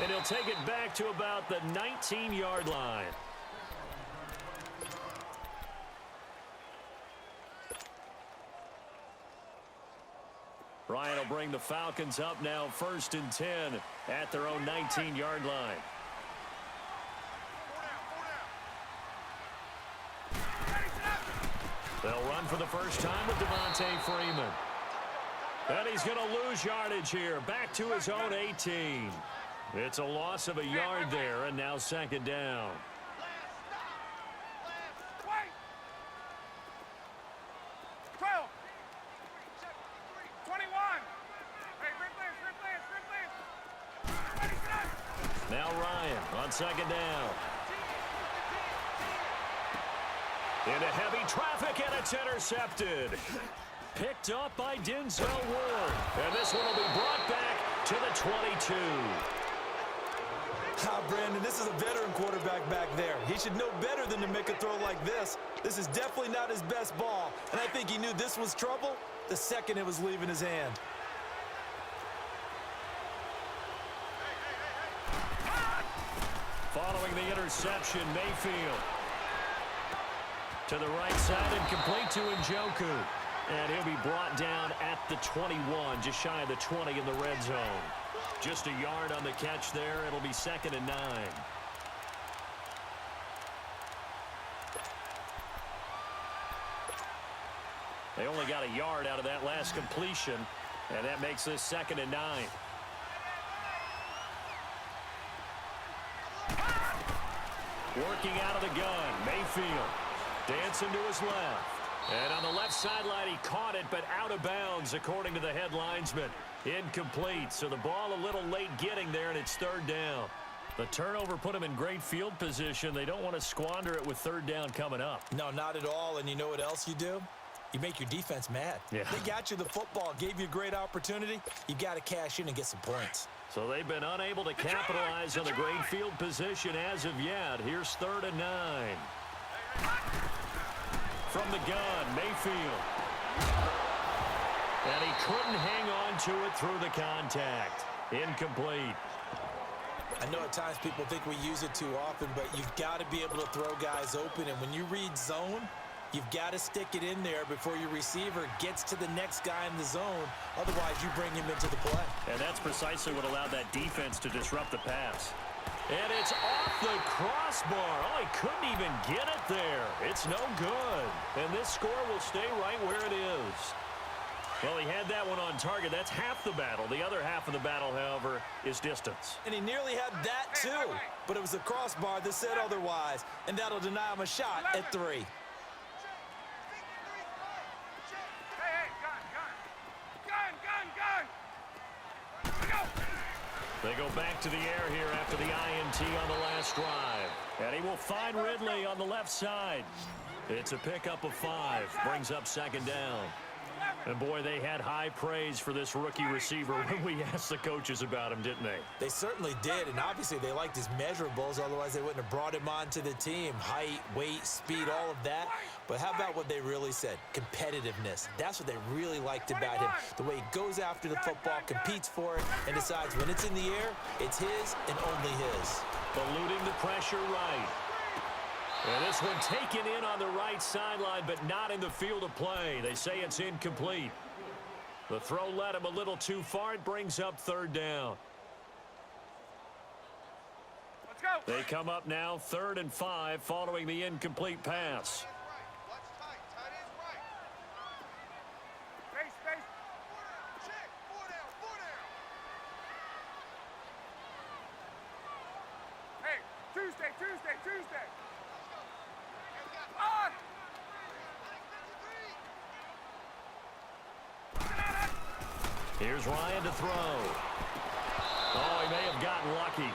And he'll take it back to about the 19-yard line. Ryan will bring the Falcons up now 1st and 10 at their own 19-yard line. They'll run for the first time with Devontae Freeman. And he's going to lose yardage here. Back to his own 18. It's a loss of a yard there, and now 2nd down. Now Ryan on 2nd down. Into heavy traffic, and it's intercepted. Picked up by Denzel Ward. And this one will be brought back to the 22. Brandon, this is a veteran quarterback back there. He should know better than to make a throw like this. This is definitely not his best ball. And I think he knew this was trouble the second it was leaving his hand. Following the interception, Mayfield to the right side and complete to Njoku. And he'll be brought down at the 21, just shy of the 20 in the red zone. Just a yard on the catch there. It'll be 2nd and 9. They only got a yard out of that last completion, and that makes this 2nd and 9. Working out of the gun, Mayfield dancing to his left. And on the left sideline, he caught it, but out of bounds, according to the head linesman. Incomplete, so the ball a little late getting there, and it's 3rd down. The turnover put him in great field position. They don't want to squander it with 3rd down coming up. No, not at all, and you know what else you do? You make your defense mad. Yeah. They got you the football, gave you a great opportunity. You got to cash in and get some points. So they've been unable to capitalize on the great field position as of yet. Here's 3rd and 9. From the gun, Mayfield. And he couldn't hang on to it through the contact. Incomplete. I know at times people think we use it too often, but you've got to be able to throw guys open. And when you read zone, you've got to stick it in there before your receiver gets to the next guy in the zone. Otherwise, you bring him into the play. And that's precisely what allowed that defense to disrupt the pass. And it's off the crossbar. Oh, he couldn't even get it there. It's no good. And this score will stay right where it is. Well, he had that one on target. That's half the battle. The other half of the battle, however, is distance. And he nearly had that, too. But it was the crossbar that said otherwise. And that'll deny him a shot at 3. They go back to the air here after the INT on the last drive. And he will find Ridley on the left side. It's a pickup of 5. Brings up 2nd down. And, boy, they had high praise for this rookie receiver when we asked the coaches about him, didn't they? They certainly did, and obviously they liked his measurables. Otherwise, they wouldn't have brought him onto the team. Height, weight, speed, all of that. But how about what they really said? Competitiveness. That's what they really liked about him. The way he goes after the football, competes for it, and decides when it's in the air, it's his and only his. Eluding the pressure right. And this one taken in on the right sideline, but not in the field of play. They say it's incomplete. The throw led him a little too far. It brings up 3rd down. Let's go. They come up now 3rd and 5 following the incomplete pass. Tuesday. Here's Ryan to throw. Oh, he may have gotten lucky.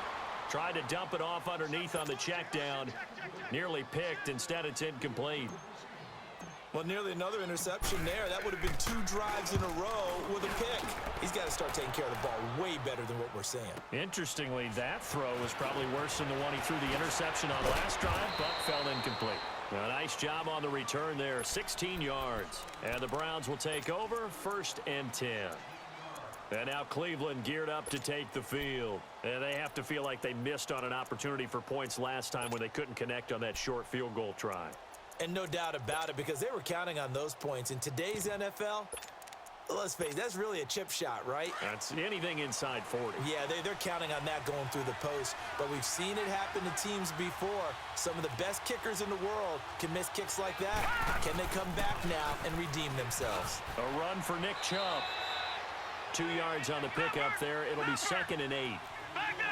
Tried to dump it off underneath on the check down. Nearly picked. Instead, it's incomplete. Well, nearly another interception there. That would have been 2 drives in a row with a pick. He's got to start taking care of the ball way better than what we're seeing. Interestingly, that throw was probably worse than the one he threw the interception on last drive, but fell incomplete. A nice job on the return there, 16 yards. And the Browns will take over 1st and 10. And now Cleveland geared up to take the field. And they have to feel like they missed on an opportunity for points last time when they couldn't connect on that short field goal try. And no doubt about it, because they were counting on those points. In today's NFL, let's face it, that's really a chip shot, right? That's anything inside 40. Yeah, they're counting on that going through the post. But we've seen it happen to teams before. Some of the best kickers in the world can miss kicks like that. Can they come back now and redeem themselves? A run for Nick Chubb. 2 yards on the pickup there. It'll be 2nd and 8.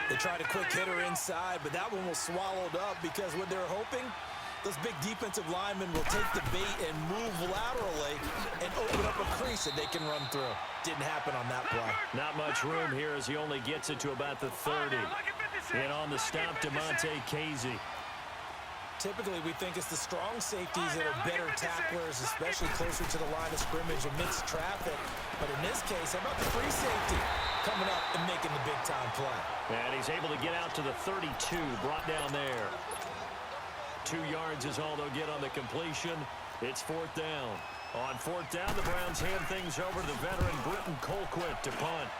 They tried a quick hitter inside, but that one was swallowed up because what they're hoping, those big defensive linemen will take the bait and move laterally and open up a crease that they can run through. Didn't happen on that play. Not much room here as he only gets it to about the 30. And on the stop, Damontae Casey. Typically, we think it's the strong safeties that are better tacklers, especially closer to the line of scrimmage amidst traffic. But in this case, how about the free safety coming up and making the big-time play? And he's able to get out to the 32, brought down there. 2 yards is all they'll get on the completion. It's 4th down. On 4th down, the Browns hand things over to the veteran Britton Colquitt to punt.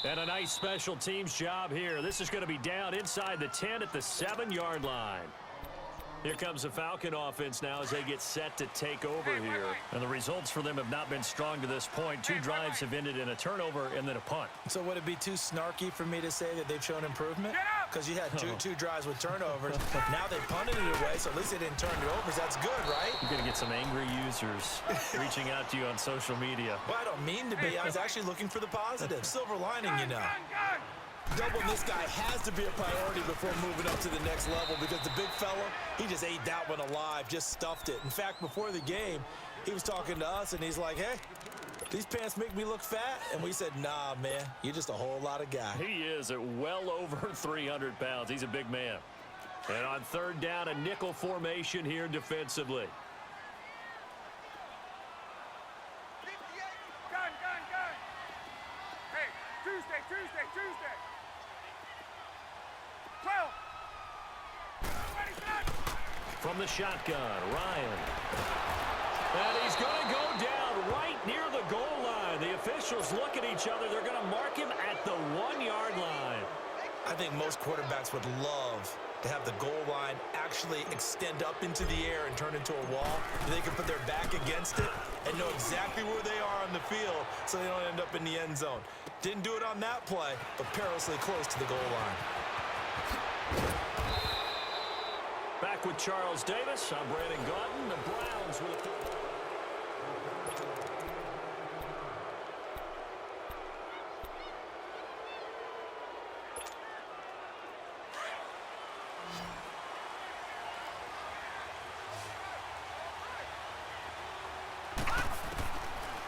And a nice special teams job here. This is going to be down inside the 10 at the 7-yard line. Here comes the Falcon offense now as they get set to take over here. And the results for them have not been strong to this point. 2 drives have ended in a turnover and then a punt. So would it be too snarky for me to say that they've shown improvement? Because you had two drives with turnovers. Now they punted it away, so at least they didn't turn it over. That's good, right? You're going to get some angry users reaching out to you on social media. Well, I don't mean to be. I was actually looking for the positive. Silver lining, you know. Doubling this guy has to be a priority before moving up to the next level because the big fella, he just ate that one alive, just stuffed it. In fact, before the game, he was talking to us, and he's like, hey, these pants make me look fat? And we said, nah, man, you're just a whole lot of guy. He is at well over 300 pounds. He's a big man. And on 3rd down, a nickel formation here defensively. Gun. Hey, Tuesday. 12. From the shotgun, Ryan. And he's going to go down right near the goal line. The officials look at each other. They're going to mark him at the 1-yard line. I think most quarterbacks would love to have the goal line actually extend up into the air and turn into a wall. They can put their back against it and know exactly where they are on the field so they don't end up in the end zone. Didn't do it on that play, but perilously close to the goal line. Back with Charles Davis. I'm Brandon Gaudin. The Browns with the...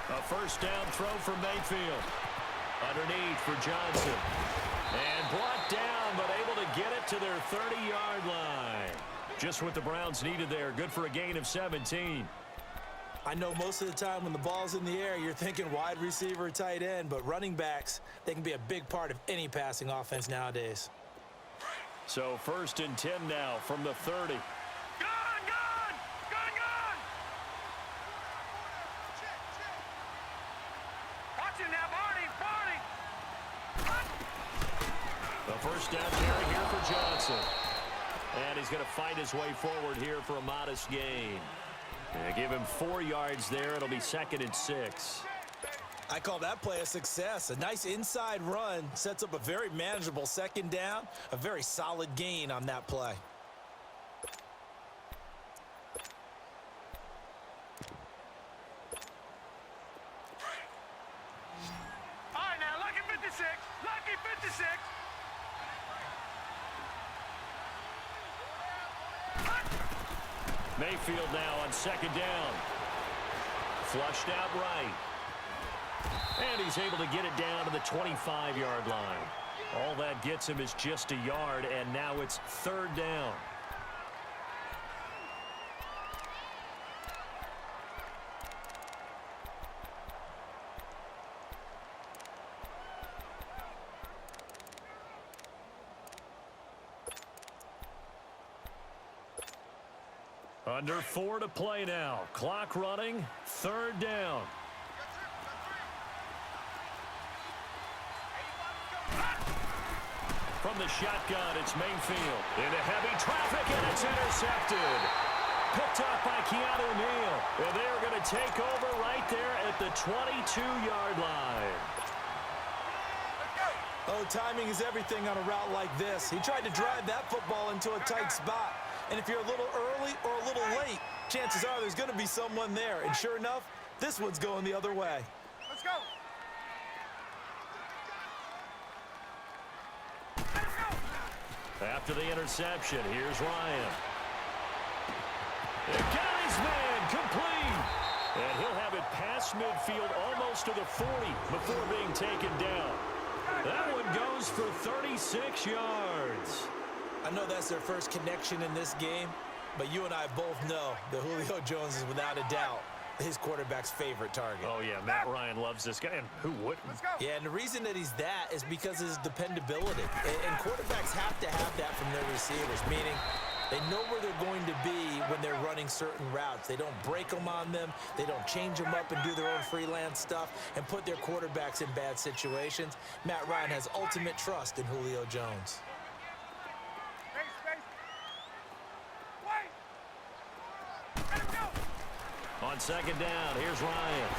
A first down throw for Mayfield. Underneath for Johnson. And brought down, but able to get it to their 30-yard line. Just what the Browns needed there. Good for a gain of 17. I know most of the time when the ball's in the air, you're thinking wide receiver, tight end, but running backs, they can be a big part of any passing offense nowadays. So 1st and 10 now from the 30. Gun! Watch it now, Barney! The first down carry here for Johnson. And he's going to fight his way forward here for a modest gain. And give him 4 yards there. It'll be 2nd and 6. I call that play a success. A nice inside run sets up a very manageable 2nd down. A very solid gain on that play. All right, now, lucky 56. Lucky 56. Mayfield now on 2nd down. Flushed out right. And he's able to get it down to the 25-yard line. All that gets him is just a yard, and now it's 3rd down. Under 4 to play now. Clock running. 3rd down. From the shotgun, it's Mayfield. Into heavy traffic, and it's intercepted. Picked up by Keanu Neal. And they're going to take over right there at the 22-yard line. Oh, timing is everything on a route like this. He tried to drive that football into a tight spot. And if you're a little early or a little late, chances are there's going to be someone there. And sure enough, this one's going the other way. Let's go. After the interception, here's Ryan. And got his man complete. And he'll have it past midfield almost to the 40 before being taken down. That one goes for 36 yards. I know that's their first connection in this game, but you and I both know that Julio Jones is without a doubt his quarterback's favorite target. Oh, yeah, Matt Ryan loves this guy, and who wouldn't? Let's go. Yeah, and the reason that he's that is because of his dependability. And quarterbacks have to have that from their receivers, meaning they know where they're going to be when they're running certain routes. They don't break them on them. They don't change them up and do their own freelance stuff and put their quarterbacks in bad situations. Matt Ryan has ultimate trust in Julio Jones. On 2nd down, here's Ryan.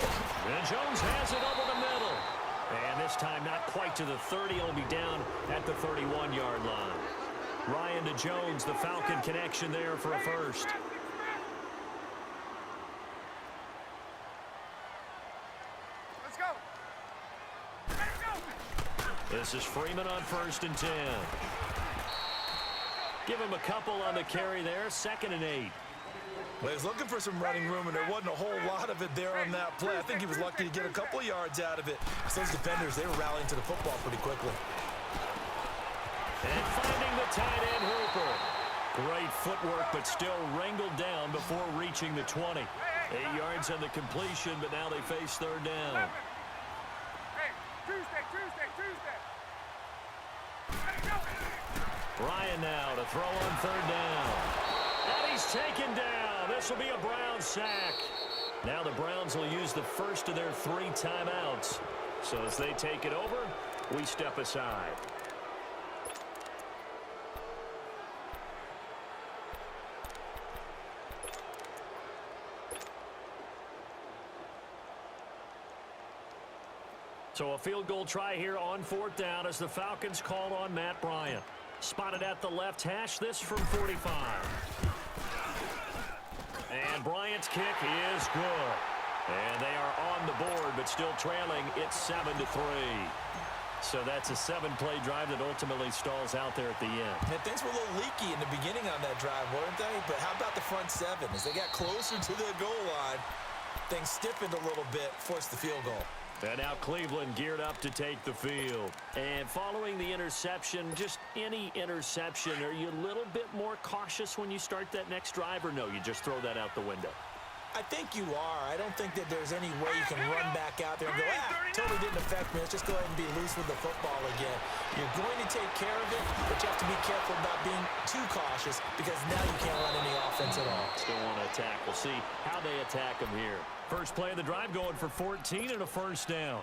And Jones has it over the middle. And this time not quite to the 30. He'll be down at the 31-yard line. Ryan to Jones, the Falcon connection there for a first. Let's go. This is Freeman on 1st and 10. Give him a couple on the carry there. 2nd and 8. Well, he was looking for some running room, and there wasn't a whole lot of it there on that play. I think he was lucky to get a couple of yards out of it. Those defenders, they were rallying to the football pretty quickly. And finding the tight end, Hooper. Great footwork, but still wrangled down before reaching the 20. 8 yards on the completion, but now they face 3rd down. Hey, Tuesday. Ryan now to throw on 3rd down. And he's taken down. This will be a Browns sack. Now the Browns will use the first of their 3 timeouts. So as they take it over, we step aside. So a field goal try here on 4th down as the Falcons call on Matt Bryant. Spotted at the left hash, this from 45. And Bryant's kick is good. And they are on the board, but still trailing. It's 7-3. So that's a 7-play drive that ultimately stalls out there at the end. And things were a little leaky in the beginning on that drive, weren't they? But how about the front 7? As they got closer to the goal line, things stiffened a little bit, forced the field goal. And now Cleveland geared up to take the field. And following the interception, just any interception, are you a little bit more cautious when you start that next drive, or no, you just throw that out the window? I think you are. I don't think that there's any way you can run back out there and go, totally didn't affect me. Let's just go ahead and be loose with the football again. You're going to take care of it, but you have to be careful about being too cautious because now you can't run any offense at all. Still want to attack. We'll see how they attack them here. First play of the drive going for 14 and a 1st down.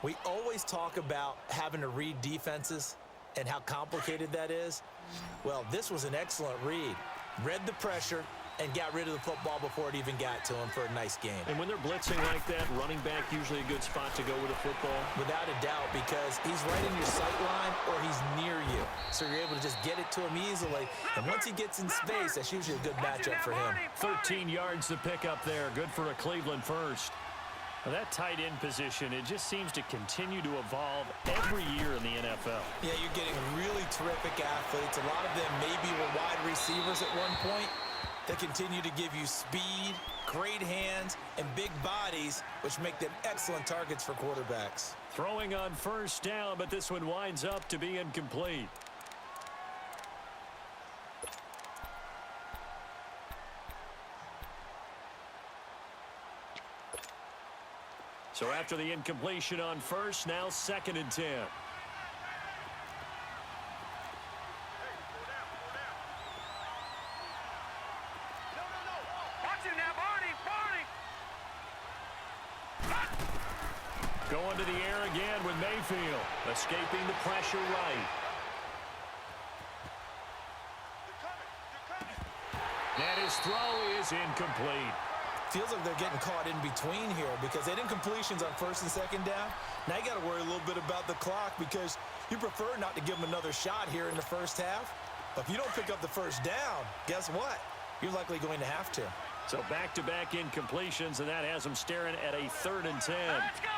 We always talk about having to read defenses and how complicated that is. Well, this was an excellent read. Read the pressure and got rid of the football before it even got to him for a nice game. And when they're blitzing like that, running back usually a good spot to go with a football? Without a doubt, because he's right in your sight line or he's near you. So you're able to just get it to him easily. And once he gets in space, that's usually a good matchup for him. 13 yards to pick up there. Good for a Cleveland first. Now that tight end position, it just seems to continue to evolve every year in the NFL. Yeah, you're getting really terrific athletes. A lot of them maybe were wide receivers at one point. They continue to give you speed, great hands, and big bodies, which make them excellent targets for quarterbacks. Throwing on 1st down, but this one winds up to be incomplete. So after the incompletion on 1st, now 2nd and 10. Going to the air again with Mayfield. Escaping the pressure right. And his throw is incomplete. Feels like they're getting caught in between here because they didn't completions on first and second down. Now you got to worry a little bit about the clock because you prefer not to give them another shot here in the first half. But if you don't pick up the first down, guess what? You're likely going to have to. So back-to-back incompletions, and that has them staring at a 3rd and 10. Let's go!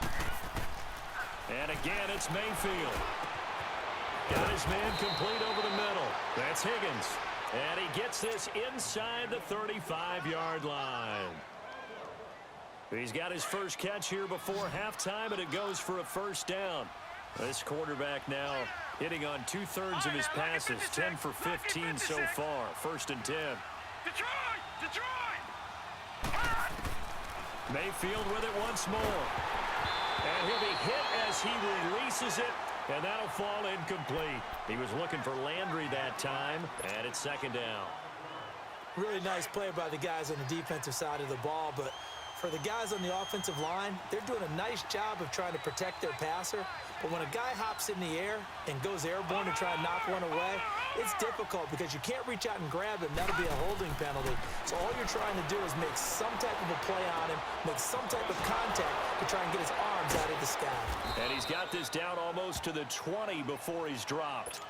3-19! And again, it's Mayfield. Got his man complete over the middle. That's Higgins. And he gets this inside the 35-yard line. He's got his first catch here before halftime, and it goes for a first down. This quarterback now hitting on 2/3 of his passes, 10 for 15 so far. 1st and 10. Detroit! Detroit! Mayfield with it once more. And he'll be hit as he releases it, and that'll fall incomplete. He was looking for Landry that time, and it's 2nd down. Really nice play by the guys on the defensive side of the ball, but for the guys on the offensive line, they're doing a nice job of trying to protect their passer. But when a guy hops in the air and goes airborne to try and knock one away, it's difficult because you can't reach out and grab him. That'll be a holding penalty. So all you're trying to do is make some type of a play on him, make some type of contact to try and get his arms out of the sky. And he's got this down almost to the 20 before he's dropped.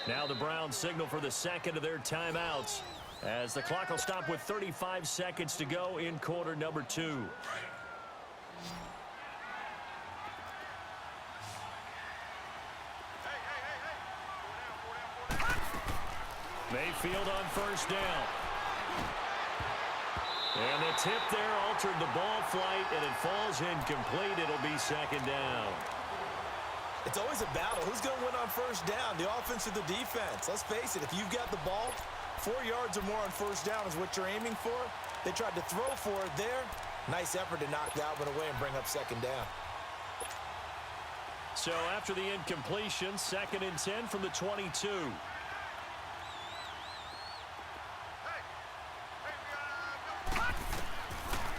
Now the Browns signal for the second of their timeouts, as the clock will stop with 35 seconds to go in quarter number 2. Mayfield on first down. And the tip there altered the ball flight, and it falls incomplete. It'll be 2nd down. It's always a battle. Who's going to win on first down, the offense or the defense? Let's face it, if you've got the ball, 4 yards or more on first down is what you're aiming for. They tried to throw for it there. Nice effort to knock that one away and bring up 2nd down. So after the incompletion, 2nd and 10 from the 22.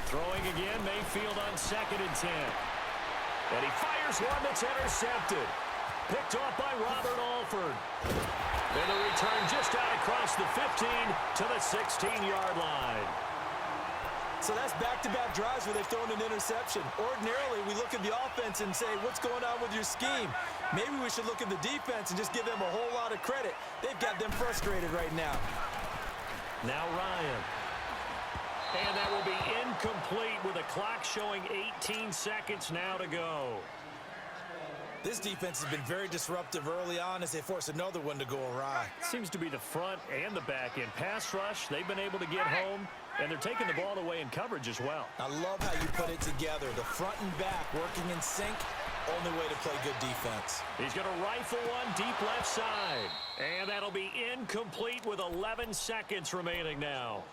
Throwing again, Mayfield on 2nd and 10. And he fires one that's intercepted. Picked off by Robert Alford. And the return just out across the 15 to the 16-yard line. So that's back-to-back drives where they've thrown an interception. Ordinarily, we look at the offense and say, what's going on with your scheme? Maybe we should look at the defense and just give them a whole lot of credit. They've got them frustrated right now. Now Ryan. And that will be incomplete with a clock showing 18 seconds now to go. This defense has been very disruptive early on as they force another one to go awry. Seems to be the front and the back end. Pass rush, they've been able to get home, and they're taking the ball away in coverage as well. I love how you put it together. The front and back working in sync. Only way to play good defense. He's going to rifle one deep left side. And that'll be incomplete with 11 seconds remaining now.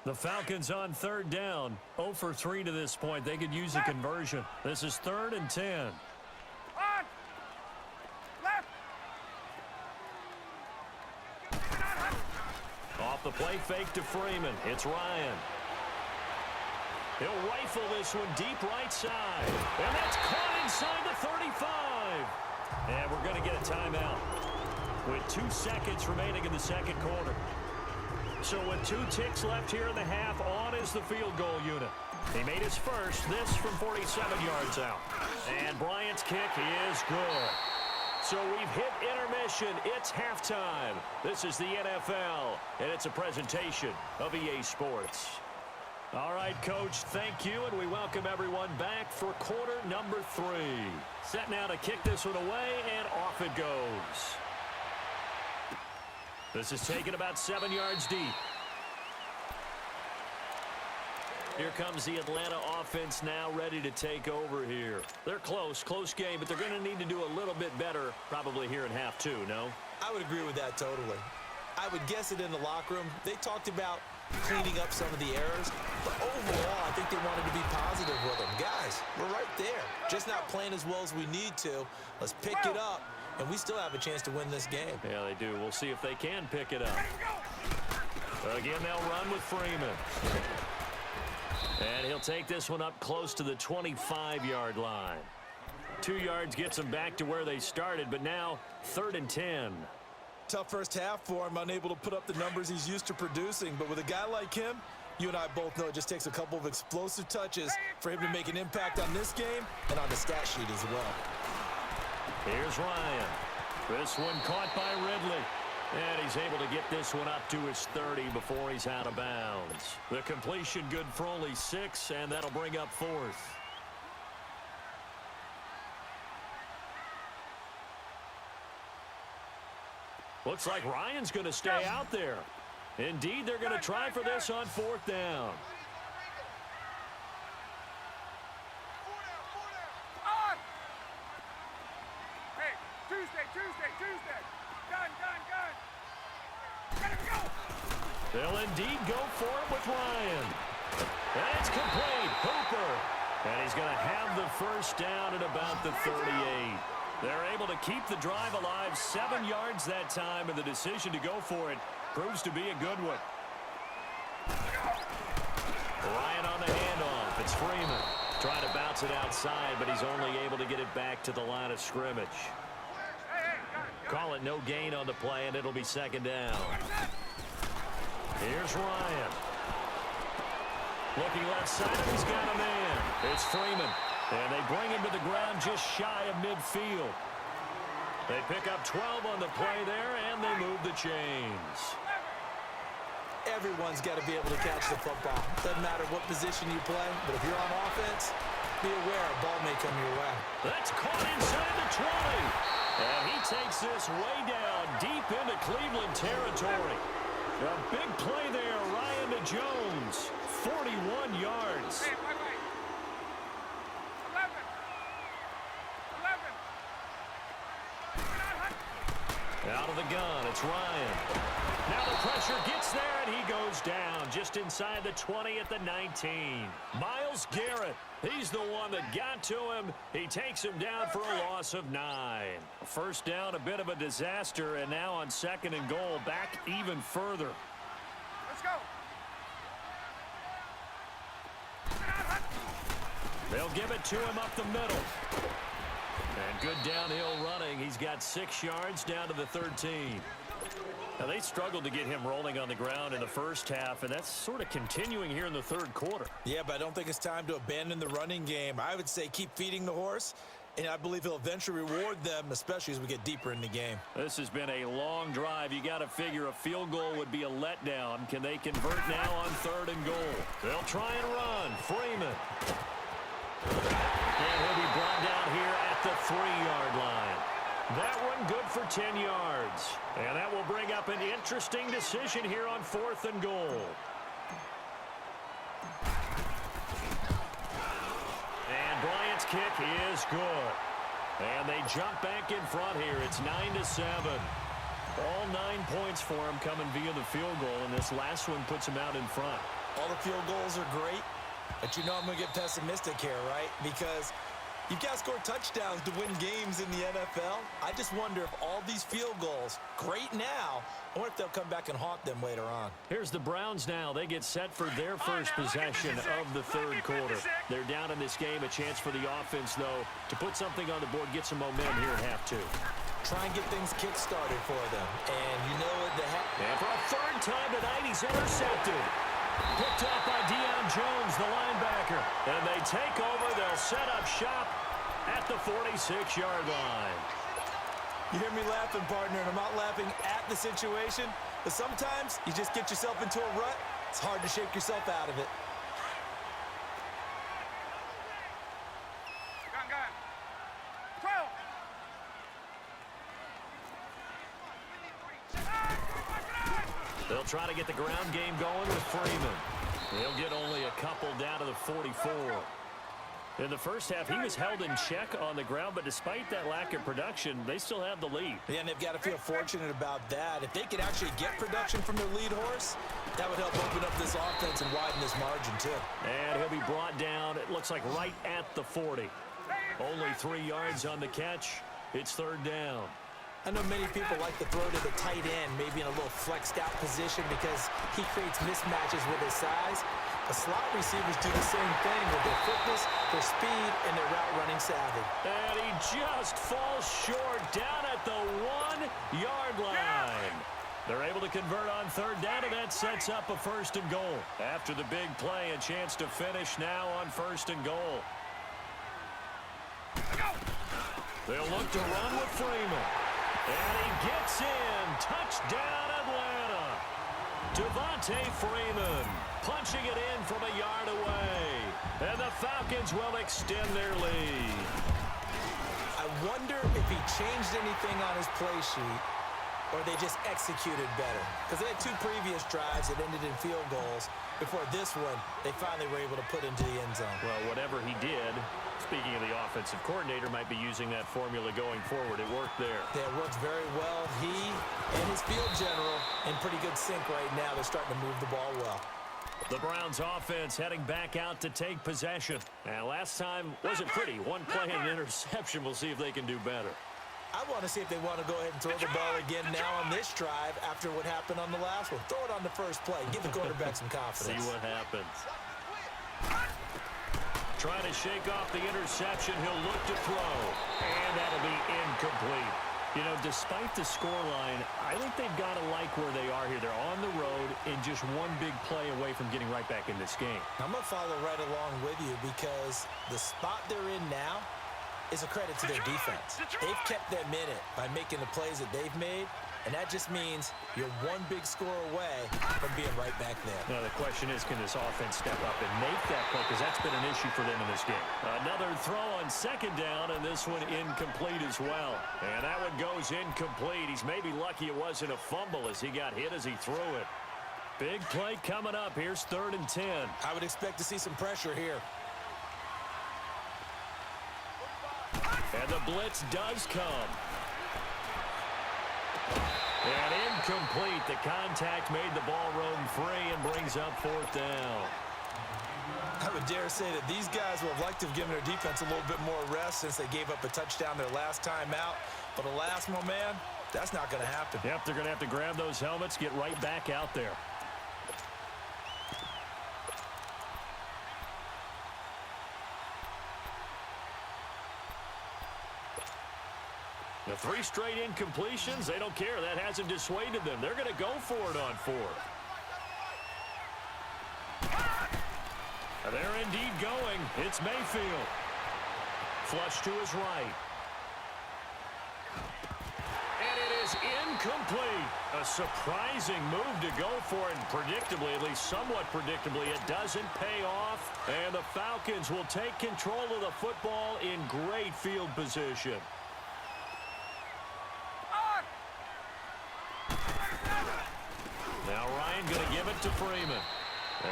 The Falcons on 3rd down. 0 for 3 to this point. They could use a conversion. This is 3rd and 10. On! Left! Off the play fake to Freeman. It's Ryan. He'll rifle this one deep right side. And that's caught inside the 35. And we're going to get a timeout with 2 seconds remaining in the second quarter. So with 2 ticks left here in the half, on is the field goal unit. He made his first, this from 47 yards out. And Bryant's kick is good. So we've hit intermission. It's halftime. This is the NFL, and it's a presentation of EA Sports. All right, Coach, thank you, and we welcome everyone back for quarter number 3. Set now to kick this one away, and off it goes. This is taken about 7 yards deep. Here comes the Atlanta offense now ready to take over here. They're close game, but they're going to need to do a little bit better probably here in half 2, no? I would agree with that totally. I would guess it in the locker room. They talked about cleaning up some of the errors, but overall, I think they wanted to be positive with them. Guys, we're right there. Just not playing as well as we need to. Let's pick it up, and we still have a chance to win this game. Yeah, they do. We'll see if they can pick it up. Again, they'll run with Freeman. And he'll take this one up close to the 25-yard line. 2 yards gets them back to where they started, but now 3rd and 10. Tough first half for him, unable to put up the numbers he's used to producing. But with a guy like him, you and I both know it just takes a couple of explosive touches for him to make an impact on this game and on the stat sheet as well. Here's Ryan. This one caught by Ridley. And he's able to get this one up to his 30 before he's out of bounds. The completion good for only 6, and that'll bring up 4th. Looks like Ryan's going to stay out there. Indeed, they're going to try for this on 4th down. Hey, Tuesday. Gun. Let him go. They'll indeed go for it with Ryan. And it's complete. Hooper. And he's going to have the first down at about the 38. They're able to keep the drive alive, 7 yards that time, and the decision to go for it proves to be a good one. Ryan on the handoff. It's Freeman. Trying to bounce it outside, but he's only able to get it back to the line of scrimmage. Call it no gain on the play, and it'll be 2nd down. Here's Ryan. Looking left side, he's got a man. It's Freeman. And they bring him to the ground just shy of midfield. They pick up 12 on the play there, and they move the chains. Everyone's got to be able to catch the football. Doesn't matter what position you play, but if you're on offense, be aware a ball may come your way. That's caught inside the 20. And he takes this way down, deep into Cleveland territory. A big play there, Ryan to Jones. 41 yards. Hey, wait. 11. Out of the gun, it's Ryan. Now the pressure gets there, and he goes down just inside the 20 at the 19. Myles Garrett, he's the one that got to him. He takes him down for a loss of 9. First down, a bit of a disaster, and now on 2nd and goal, back even further. Let's go. They'll give it to him up the middle. And good downhill running. He's got 6 yards down to the 13. Now, they struggled to get him rolling on the ground in the first half, and that's sort of continuing here in the 3rd quarter. Yeah, but I don't think it's time to abandon the running game. I would say keep feeding the horse, and I believe he'll eventually reward them, especially as we get deeper in the game. This has been a long drive. You got to figure a field goal would be a letdown. Can they convert now on 3rd and goal? They'll try and run. Freeman. And he'll be brought down here at the 3-yard line. That one good for 10 yards. And that will bring up an interesting decision here on 4th and goal. And Bryant's kick is good. And they jump back in front here. It's 9-7. All 9 points for him coming via the field goal, and this last one puts him out in front. All the field goals are great, but you know I'm going to get pessimistic here, right? Because you've got to score touchdowns to win games in the NFL. I just wonder if all these field goals, great now, I wonder if they'll come back and haunt them later on. Here's the Browns now. They get set for their first possession of the 3rd quarter. They're down in this game. A chance for the offense, though, to put something on the board, get some momentum here at half 2. Try and get things kick-started for them. And you know what and for a 3rd time tonight, he's intercepted. Picked up by Deion Jones, the linebacker. And they take over. They'll set up shop at the 46-yard line. You hear me laughing, partner, and I'm not laughing at the situation, but sometimes you just get yourself into a rut. It's hard to shake yourself out of it. Gun. 12. They'll try to get the ground game going with Freeman. They'll get only a couple down to the 44. In the first half, he was held in check on the ground, but despite that lack of production, they still have the lead. Yeah, and they've got to feel fortunate about that. If they could actually get production from their lead horse, that would help open up this offense and widen this margin, too. And he'll be brought down, it looks like right at the 40. Only 3 yards on the catch. It's 3rd down. I know many people like to throw to the tight end, maybe in a little flexed out position because he creates mismatches with his size. The slot receivers do the same thing with their quickness, their speed, and their route running savvy. And he just falls short down at the 1-yard line. They're able to convert on third down, and that sets up a first and goal. After the big play, a chance to finish now on first and goal. They'll look to run with Freeman. And he gets in. Touchdown, Atlanta. Devontae Freeman punching it in from a yard away. And the Falcons will extend their lead. I wonder if he changed anything on his play sheet or they just executed better. Because they had 2 previous drives that ended in field goals. Before this one, they finally were able to put into the end zone. Well, whatever he did, speaking of the offensive coordinator, might be using that formula going forward. It worked there. Yeah, it works very well. He and his field general in pretty good sync right now. They're starting to move the ball well. The Browns offense heading back out to take possession. Now, last time wasn't pretty. 1 play and an interception. We'll see if they can do better. I want to see if they want to go ahead and throw the ball again now on this drive after what happened on the last one. Throw it on the first play. Give the quarterback some confidence. See what happens. Trying to shake off the interception. He'll look to throw. And that'll be incomplete. You know, despite the scoreline, I think they've got to like where they are here. They're on the road and just 1 big play away from getting right back in this game. I'm going to follow right along with you because the spot they're in now is a credit to their defense. They've kept them in it by making the plays that they've made, and that just means you're 1 big score away from being right back there. Now, the question is, can this offense step up and make that play? Because that's been an issue for them in this game. Another throw on second down, and this one incomplete as well. And that one goes incomplete. He's maybe lucky it wasn't a fumble as he got hit as he threw it. Big play coming up. Here's 3rd and 10. I would expect to see some pressure here. And the blitz does come. And incomplete. The contact made the ball roam free and brings up 4th down. I would dare say that these guys would have liked to have given their defense a little bit more rest since they gave up a touchdown their last time out. But the last one, man, that's not going to happen. Yep, they're going to have to grab those helmets, get right back out there. The 3 straight incompletions, they don't care. That hasn't dissuaded them. They're going to go for it on 4th. They're indeed going. It's Mayfield. Flush to his right. And it is incomplete. A surprising move to go for it. And predictably, at least somewhat predictably, it doesn't pay off. And the Falcons will take control of the football in great field position. Now Ryan going to give it to Freeman.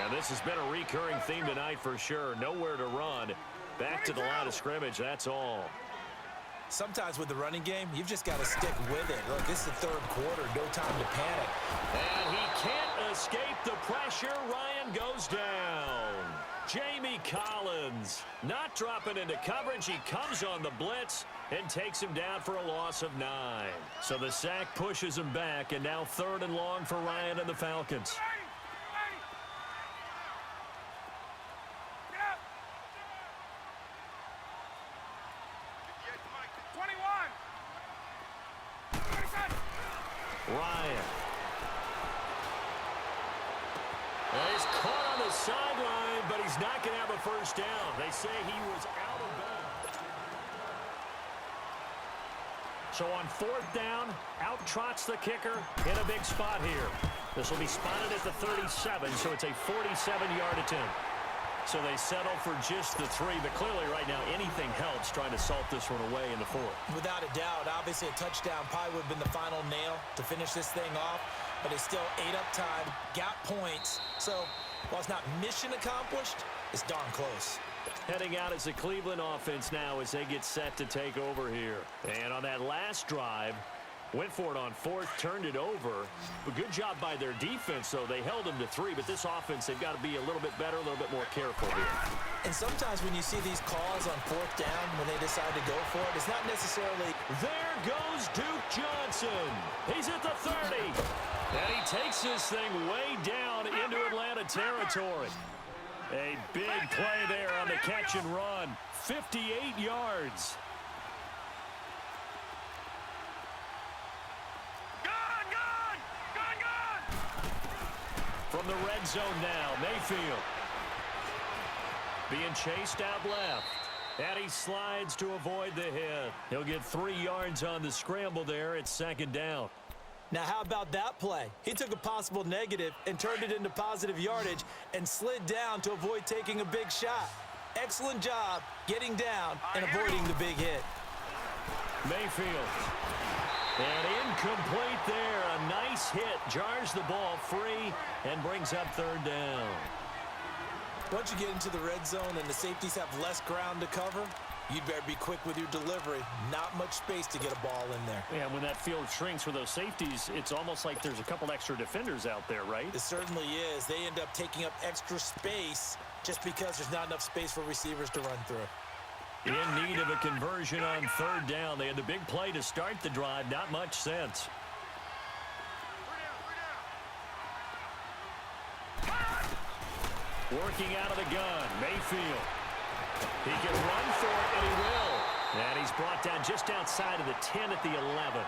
And this has been a recurring theme tonight for sure. Nowhere to run. Back to the line of scrimmage, that's all. Sometimes with the running game, you've just got to stick with it. Look, this is the 3rd quarter. No time to panic. And he can't escape the pressure. Ryan goes down. Jamie Collins not dropping into coverage. He comes on the blitz and takes him down for a loss of 9. So the sack pushes him back, and now 3rd and long for Ryan and the Falcons. Ryan. And he's caught on the sideline, but he's not going to have a first down. They say he was out of bounds. So on 4th down, out trots the kicker in a big spot here. This will be spotted at the 37, so it's a 47-yard attempt. So they settle for just the 3, but clearly right now anything helps trying to salt this one away in the 4th. Without a doubt, obviously a touchdown probably would have been the final nail to finish this thing off, but it's still 8 up time, got points. So while it's not mission accomplished, it's darn close. Heading out as the Cleveland offense now as they get set to take over here. And on that last drive, Went for it on fourth, turned it over. But good job by their defense, though. They held them to 3, but this offense, they've got to be a little bit better, a little bit more careful here. And sometimes when you see these calls on fourth down, when they decide to go for it, it's not necessarily... There goes Duke Johnson. He's at the 30. And he takes this thing way down into Atlanta territory. A big play there on the catch and run. 58 yards. From the red zone now, Mayfield. Being chased out left. And he slides to avoid the hit. He'll get 3 yards on the scramble there. It's second down. Now, how about that play? He took a possible negative and turned it into positive yardage and slid down to avoid taking a big shot. Excellent job getting down and avoiding the big hit. Mayfield. And incomplete there. A nice hit. Jars the ball free and brings up third down. Once you get into the red zone and the safeties have less ground to cover, you'd better be quick with your delivery. Not much space to get a ball in there. Yeah, when that field shrinks for those safeties, it's almost like there's a couple extra defenders out there, right? It certainly is. They end up taking up extra space just because there's not enough space for receivers to run through. In need of a conversion on third down. They had the big play to start the drive. Not much sense. Working out of the gun, Mayfield. He can run for it, and he will. And he's brought down just outside of the 10 at the 11.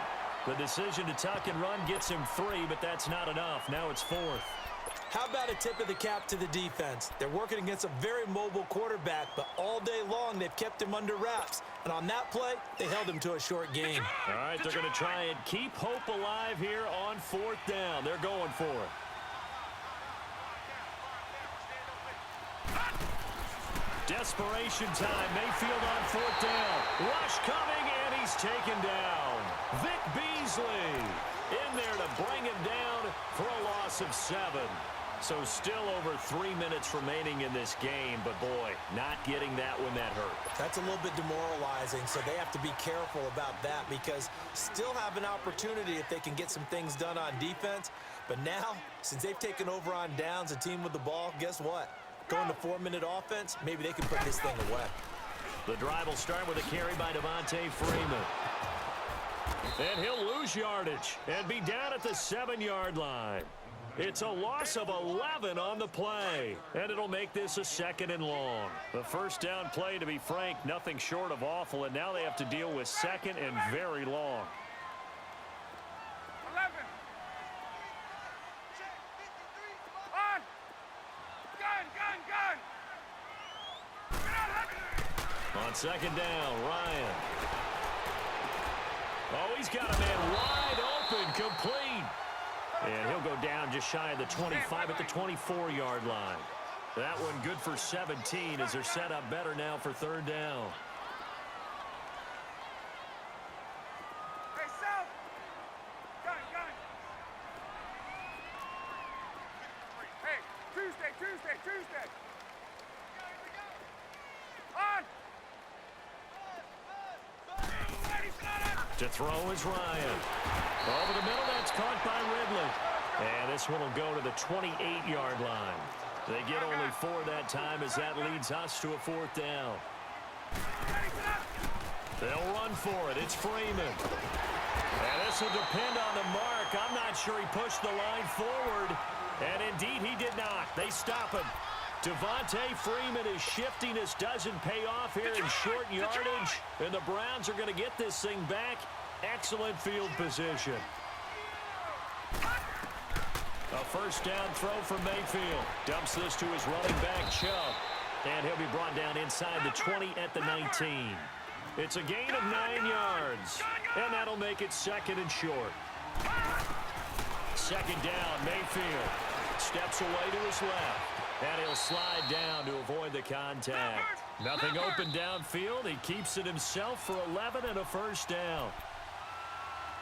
The decision to tuck and run gets him 3, but that's not enough. Now it's 4th. How about a tip of the cap to the defense? They're working against a very mobile quarterback, but all day long they've kept him under wraps. And on that play, they held him to a short gain. All right, they're going to try and keep hope alive here on 4th down. They're going for it. Desperation time. Mayfield on 4th down. Rush coming, and he's taken down. Vic Beasley in there to bring him down for a loss of 7. So still over 3 minutes remaining in this game, but boy, not getting that when that hurt. That's a little bit demoralizing, so they have to be careful about that because still have an opportunity if they can get some things done on defense. But now, since they've taken over on downs, a team with the ball, guess what? Going to 4-minute offense, maybe they can put this thing away. The drive will start with a carry by Devontae Freeman. And he'll lose yardage and be down at the 7-yard line. It's a loss of 11 on the play, and it'll make this a 2nd and long. The first down play, to be frank, nothing short of awful, and now they have to deal with 2nd and very long. 11. On. Gun. On 2nd down, Ryan. Oh, he's got a man wide open, complete. And he'll go down just shy of the 25 at the 24-yard line. That one good for 17 as they're set up better now for 3rd down. Hey, South. Gun. Hey, Tuesday. On. To throw is Ryan. Over the middle, that's caught by Ridley. And this one will go to the 28-yard line. They get only 4 that time as that leads us to a 4th down. They'll run for it. It's Freeman. And this will depend on the mark. I'm not sure he pushed the line forward. And indeed, he did not. They stop him. Devontae Freeman is shifting. This doesn't pay off here in short yardage. And the Browns are going to get this thing back. Excellent field position. A first down throw for Mayfield. Dumps this to his running back, Chubb. And he'll be brought down inside the 20 at the 19. It's a gain of 9 yards. And that'll make it 2nd and short. 2nd down, Mayfield. Steps away to his left. And he'll slide down to avoid the contact. Nothing open downfield. He keeps it himself for 11 and a first down.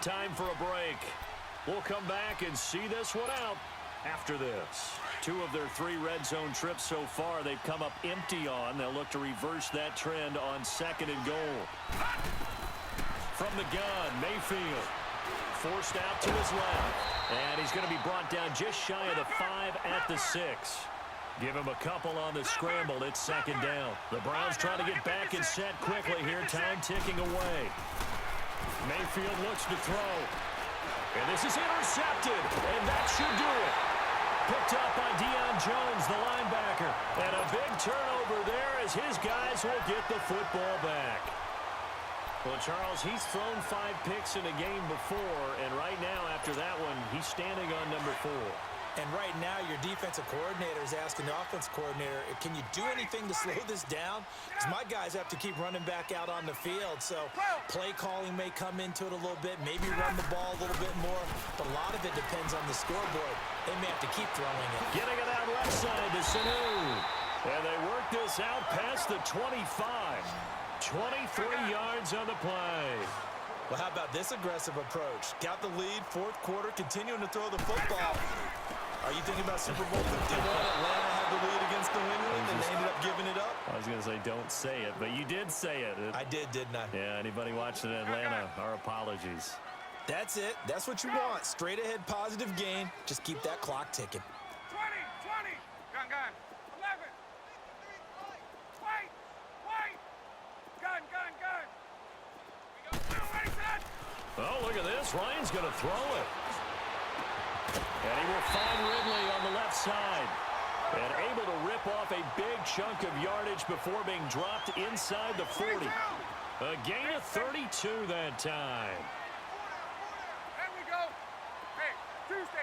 Time for a break. We'll come back and see this one out after this. 2 of their 3 red zone trips so far they've come up empty on. They'll look to reverse that trend on 2nd and goal. From the gun, Mayfield. forced out to his left. And he's going to be brought down just shy of the 5 at the 6. Give him a couple on the scramble. It's second down. The Browns trying to get back and set quickly here. Time ticking away. Mayfield looks to throw. And this is intercepted. And that should do it. Picked up by Deion Jones, the linebacker. And a big turnover there as his guys will get the football back. Well, Charles, he's thrown 5 picks in a game before. And right now, after that one, he's standing on number 4. And right now, your defensive coordinator is asking the offense coordinator, can you do anything to slow this down? Because my guys have to keep running back out on the field. So play calling may come into it a little bit, maybe run the ball a little bit more. But a lot of it depends on the scoreboard. They may have to keep throwing it. Getting it out left side to Sanu. And they work this out past the 25. 23 yards on the play. Well, how about this aggressive approach? Got the lead, fourth quarter, continuing to throw the football. Are you thinking about Super Bowl 51? Atlanta had the lead against New England, and they ended up giving it up? I was going to say, don't say it, but you did say it. I did, didn't I? Yeah, anybody watching Atlanta, our apologies. That's it. That's what you want. Straight ahead, positive gain. Just keep that clock ticking. 20. Gun. 11. Wait. Gun. Ready, set. Oh, look at this. Ryan's going to throw it. And he will find Ridley on the left side. And able to rip off a big chunk of yardage before being dropped inside the 40. A gain of 32 that time. There we go. Hey, Tuesday.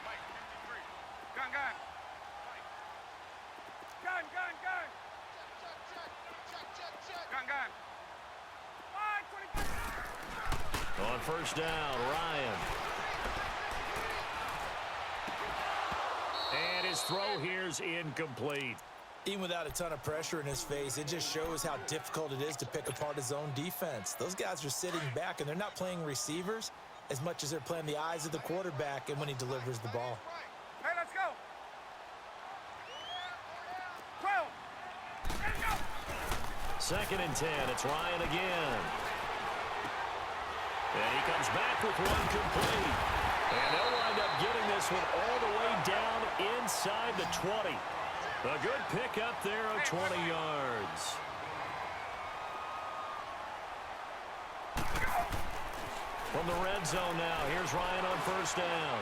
Mike, 53. Gun. Gun. 25. On first down, Ryan. And his throw here's incomplete. Even without a ton of pressure in his face, it just shows how difficult it is to pick apart his own defense. Those guys are sitting back, and they're not playing receivers as much as they're playing the eyes of the quarterback and when he delivers the ball. Hey, let's go. 12. Let's go. Second and 10. It's Ryan again. And he comes back with one complete. And they'll wind up getting this one all the way down inside the 20. A good pickup there of 20 yards. From the red zone now, here's Ryan on first down.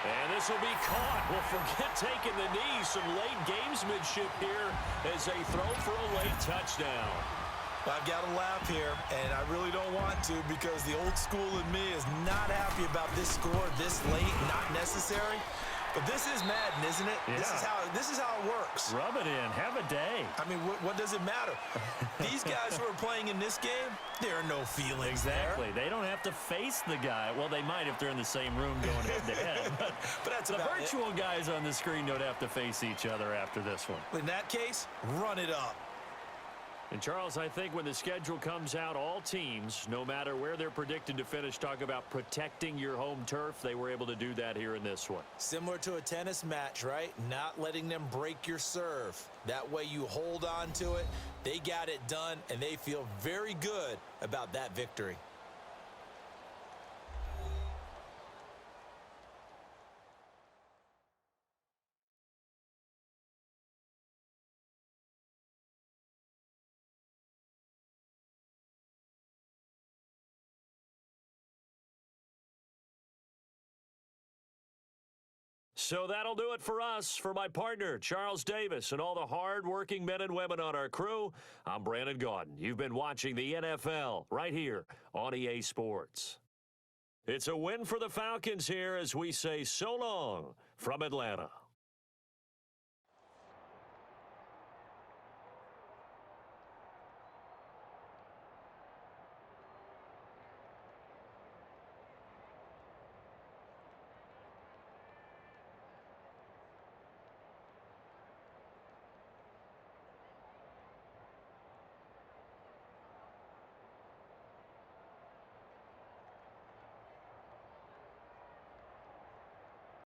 And this will be caught. Well, forget taking the knee. Some late gamesmanship here as they throw for a late touchdown. I've got to laugh here, and I really don't want to because the old school in me is not happy about this score this late, not necessary. But this is Madden, isn't it? Yeah. This is how it works. Rub it in. Have a day. I mean, what does it matter? These guys who are playing in this game, there are no feelings Exactly. there. They don't have to face the guy. Well, they might if they're in the same room going head-to-head. But that's the about virtual guys on the screen don't have to face each other after this one. In that case, run it up. And, Charles, I think when the schedule comes out, all teams, no matter where they're predicted to finish, talk about protecting your home turf. They were able to do that here in this one. Similar to a tennis match, right? Not letting them break your serve. That way you hold on to it. They got it done, and they feel very good about that victory. So that'll do it for us. For my partner, Charles Davis, and all the hard-working men and women on our crew, I'm Brandon Gaudin. You've been watching the NFL right here on EA Sports. It's a win for the Falcons here as we say so long from Atlanta.